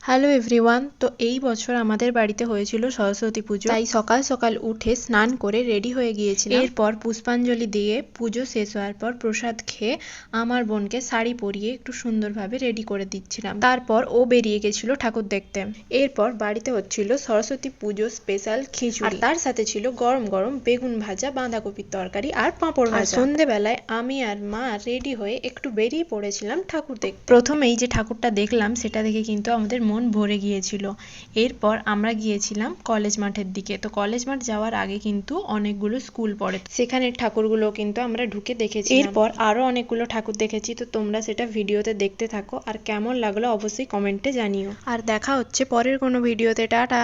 Hello everyone. তো এই বছর আমাদের বাড়িতে হয়েছিল সরস্বতী পুজো, তাই সকাল সকাল উঠে স্নান করে রেডি হয়ে গিয়েছিলাম। এরপর পুষ্পাঞ্জলি দিয়ে পুজো শেষ হওয়ার পর প্রসাদ খেয়ে আমার বোনকে শাড়ি পরিয়ে একটু সুন্দরভাবে রেডি করে দিচ্ছিলাম। তারপর ও বেরিয়ে গেছিল ঠাকুর দেখতে। এরপর বাড়িতে হচ্ছিল সরস্বতী পুজো স্পেশাল খিচুড়ি, আর তার সাথে ছিল গরম গরম বেগুন ভাজা, বাঁধাকপির তরকারি আর পাঁপড় ভাজা। সন্ধ্যেবেলায় আমি আর মা রেডি হয়ে একটু বেরিয়ে পড়েছিলাম ঠাকুর দেখতে। প্রথমেই যে ঠাকুরটা দেখলাম সেটা দেখে কিন্তু আমাদের মন ভরে গিয়েছিল। এরপর আমরা গিয়েছিলাম কলেজ মাঠের দিকে। তো কলেজ মাঠ যাওয়ার আগে কিন্তু অনেকগুলো স্কুল পড়ে, সেখানে ঠাকুরগুলো কিন্তু আমরা ঢুকে দেখেছি। এরপর আরো অনেকগুলো ঠাকুর দেখেছি। তো তোমরা সেটা ভিডিওতে দেখতে থাকো, আর কেমন লাগলো অবশ্যই কমেন্টে জানিও। আর দেখা হচ্ছে পরের কোনো ভিডিওতে। টাটা।